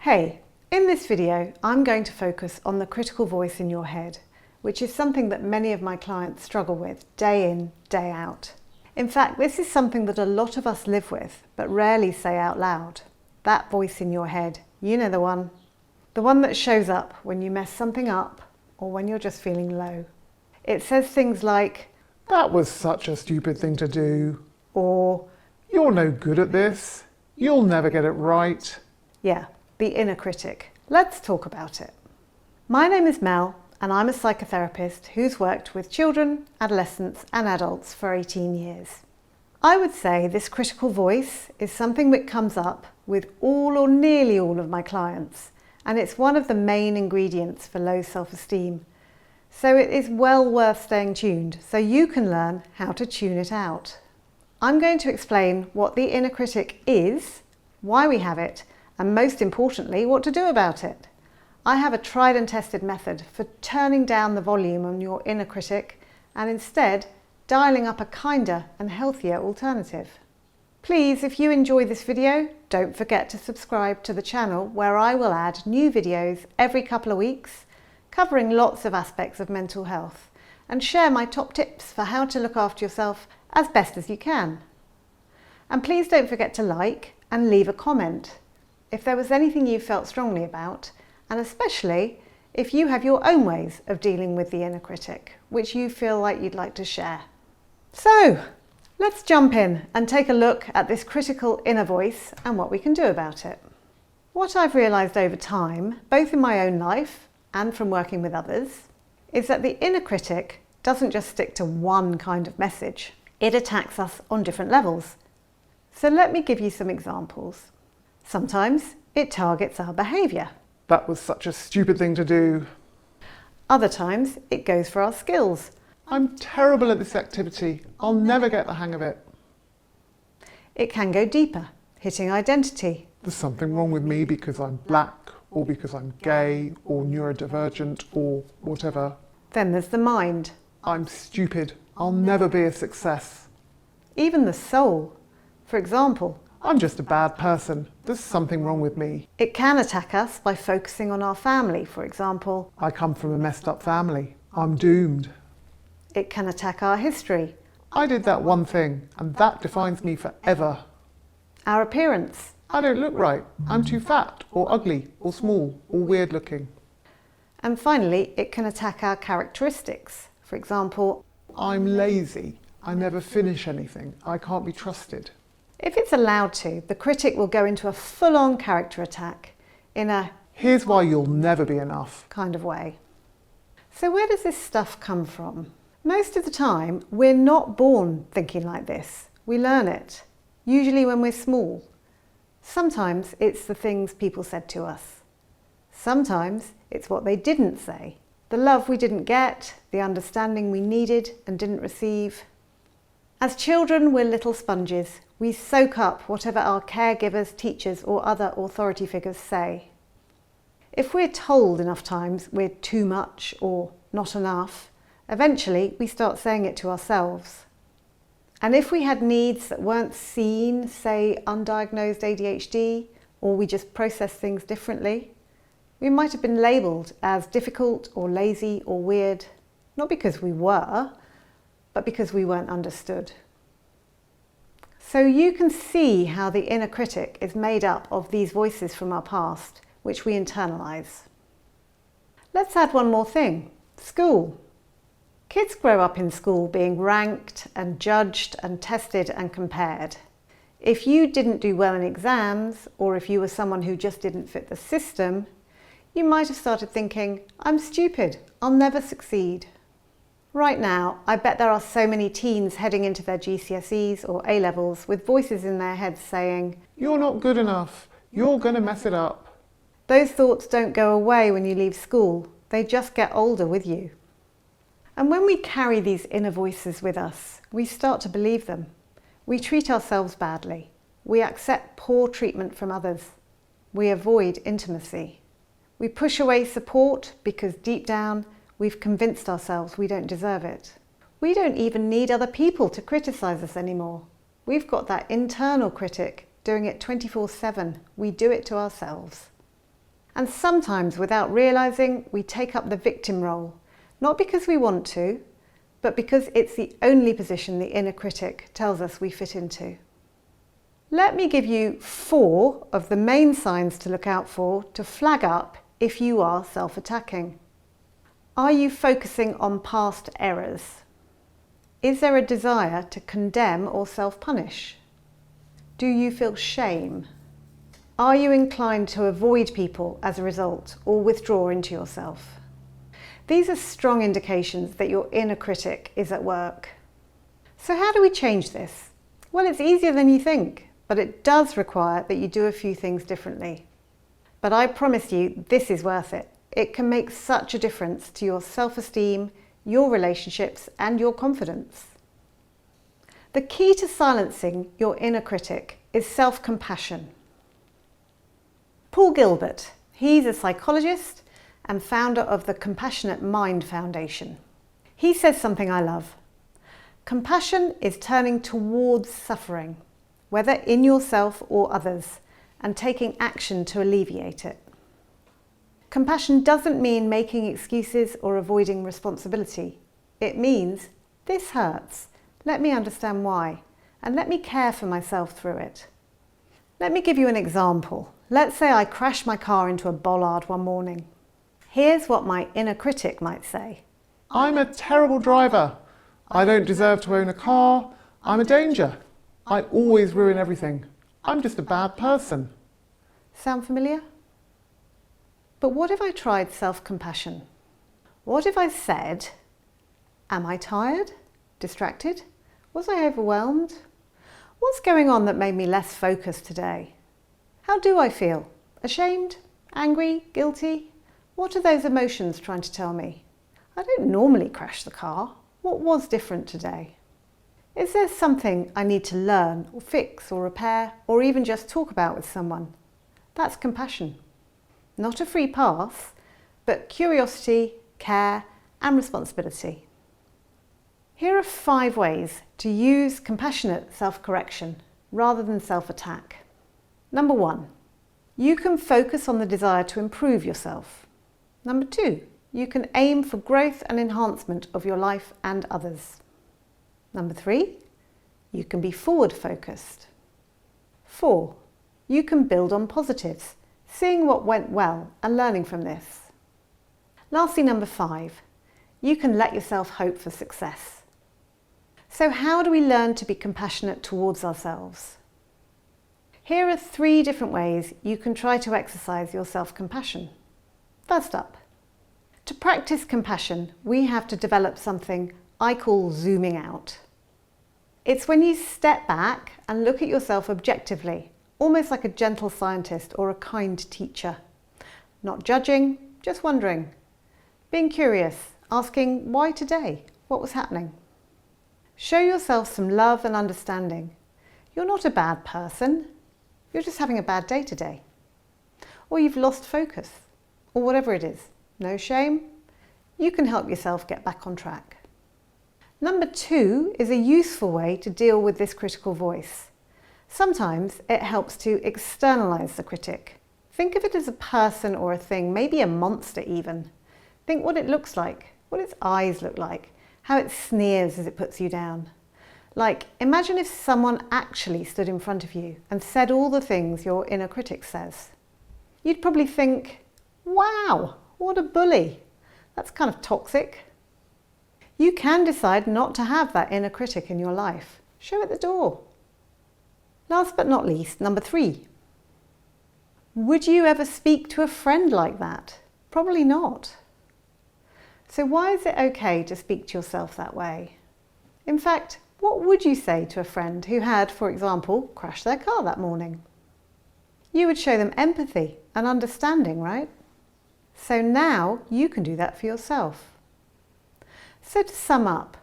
Hey, in this video I'm going to focus on the critical voice in your head, which is something that many of my clients struggle with day in, day out. In fact, this is something that a lot of us live with, but rarely say out loud. That voice in your head, you know the one. The one that shows up when you mess something up or when you're just feeling low. It says things like, "That was such a stupid thing to do," or, "You're no good at this," "You'll never get it right." yeah, the inner critic. Let's talk about it. My name is Mel, and I'm a psychotherapist who's worked with children, adolescents and adults for 18 years. I would say this critical voice is something that comes up with all or nearly all of my clients, and it's one of the main ingredients for low self-esteem. So it is well worth staying tuned so you can learn how to tune it out. I'm going to explain what the inner critic is, why we have it, and most importantly, what to do about it. I have a tried and tested method for turning down the volume on your inner critic and instead dialing up a kinder and healthier alternative. Please, if you enjoy this video, don't forget to subscribe to the channel where I will add new videos every couple of weeks covering lots of aspects of mental health and share my top tips for how to look after yourself as best as you can. And please don't forget to like and leave a comment if there was anything you felt strongly about, and especially if you have your own ways of dealing with the inner critic, which you feel like you'd like to share. So, let's jump in and take a look at this critical inner voice and what we can do about it. What I've realised over time, both in my own life and from working with others, is that the inner critic doesn't just stick to one kind of message. It attacks us on different levels. So let me give you some examples. Sometimes it targets our behaviour. "That was such a stupid thing to do." Other times it goes for our skills. "I'm terrible at this activity. I'll never get the hang of it." It can go deeper, hitting identity. "There's something wrong with me because I'm black, or because I'm gay, or neurodivergent, or whatever." Then there's the mind. "I'm stupid. I'll never be a success." Even the soul. For example, "I'm just a bad person. There's something wrong with me." it can attack us by focusing on our family, for example. "I come from a messed up family. I'm doomed." It can attack our history, "I did that one thing, and that defines me forever." our appearance, "I don't look right. I'm too fat, or ugly, or small, or weird looking." and finally, it can attack our characteristics. For example, "I'm lazy. I never finish anything. I can't be trusted." if it's allowed to, the critic will go into a full-on character attack in a "Here's why you'll never be enough." kind of way. So where does this stuff come from? Most of the time, we're not born thinking like this. We learn it, usually when we're small. Sometimes it's the things people said to us. Sometimes it's what they didn't say, the love we didn't get, the understanding we needed and didn't receive. As children, we're little sponges. We soak up whatever our caregivers, teachers or other authority figures say. If we're told enough times we're too much or not enough, eventually we start saying it to ourselves. And if we had needs that weren't seen, say undiagnosed ADHD, or we just process things differently, we might have been labelled as difficult or lazy or weird, not because we were, but because we weren't understood. So you can see how the inner critic is made up of these voices from our past, which we internalise. Let's add one more thing: school. Kids grow up in school being ranked and judged and tested and compared. If you didn't do well in exams, or if you were someone who just didn't fit the system, you might have started thinking, "I'm stupid, I'll never succeed." Right now, I bet there are so many teens heading into their GCSEs or A-levels with voices in their heads saying, "You're not good enough. You're going to mess it up." Those thoughts don't go away when you leave school. They just get older with you. And when we carry these inner voices with us, we start to believe them. We treat ourselves badly. We accept poor treatment from others. We avoid intimacy. We push away support because deep down, we've convinced ourselves we don't deserve it. We don't even need other people to criticise us anymore. We've got that internal critic doing it 24/7. We do it to ourselves. And sometimes, without realising, we take up the victim role, not because we want to, but because it's the only position the inner critic tells us we fit into. Let me give you 4 of the main signs to look out for to flag up if you are self-attacking. Are you focusing on past errors? Is there a desire to condemn or self-punish? Do you feel shame? Are you inclined to avoid people as a result or withdraw into yourself? These are strong indications that your inner critic is at work. So how do we change this? Well, it's easier than you think, but it does require that you do a few things differently. But I promise you, this is worth it. It can make such a difference to your self-esteem, your relationships, and your confidence. The key to silencing your inner critic is self-compassion. Paul Gilbert, he's a psychologist and founder of the Compassionate Mind Foundation. He says something I love. Compassion is turning towards suffering, whether in yourself or others, and taking action to alleviate it. Compassion doesn't mean making excuses or avoiding responsibility. It means, this hurts, let me understand why, and let me care for myself through it. Let me give you an example. Let's say I crash my car into a bollard one morning. Here's what my inner critic might say. I'm a terrible driver. I don't deserve to own a car. I'm a danger. I always ruin everything. I'm just a bad person. Sound familiar? But what if I tried self-compassion? What if I said, am I tired? Distracted? Was I overwhelmed? What's going on that made me less focused today? How do I feel? Ashamed? Angry? Guilty? What are those emotions trying to tell me? I don't normally crash the car. What was different today? Is there something I need to learn or fix or repair or even just talk about with someone? That's compassion. Not a free pass, but curiosity, care, and responsibility. Here are 5 ways to use compassionate self-correction rather than self-attack. Number 1, you can focus on the desire to improve yourself. Number 2, you can aim for growth and enhancement of your life and others. Number 3, you can be forward-focused. 4, you can build on positives, seeing what went well and learning from this. Lastly, number 5, you can let yourself hope for success. So how do we learn to be compassionate towards ourselves? Here are 3 different ways you can try to exercise your self-compassion. First up, to practice compassion, we have to develop something I call zooming out. It's when you step back and look at yourself objectively, almost like a gentle scientist or a kind teacher. Not judging, just wondering. Being curious, asking why today, what was happening. Show yourself some love and understanding. You're not a bad person, you're just having a bad day today. Or you've lost focus, or whatever it is. No shame, you can help yourself get back on track. Number 2 is a useful way to deal with this critical voice. Sometimes it helps to externalize the critic. Think of it as a person or a thing, maybe a monster even. Think what it looks like, what its eyes look like, how it sneers as it puts you down. Like, imagine if someone actually stood in front of you and said all the things your inner critic says. You'd probably think, wow, what a bully. That's kind of toxic. You can decide not to have that inner critic in your life. Show it the door. Last but not least, number 3. Would you ever speak to a friend like that? Probably not. So why is it okay to speak to yourself that way? In fact, what would you say to a friend who had, for example, crashed their car that morning? You would show them empathy and understanding, right? So now you can do that for yourself. So to sum up,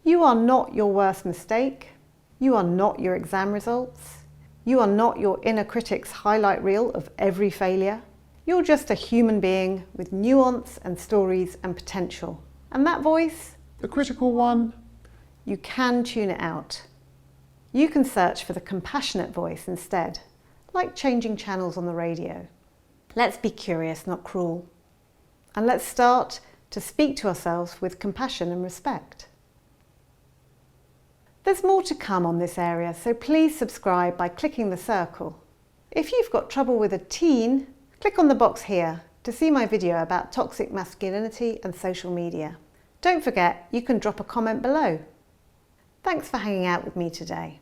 you are not your worst mistake. You are not your exam results. You are not your inner critic's highlight reel of every failure. You're just a human being with nuance and stories and potential. And that voice, The critical one. you can tune it out. You can search for the compassionate voice instead, like changing channels on the radio. Let's be curious, not cruel. And let's start to speak to ourselves with compassion and respect. There's more to come on this area, so please subscribe by clicking the circle. If you've got trouble with a teen, click on the box here to see my video about toxic masculinity and social media. Don't forget, you can drop a comment below. Thanks for hanging out with me today.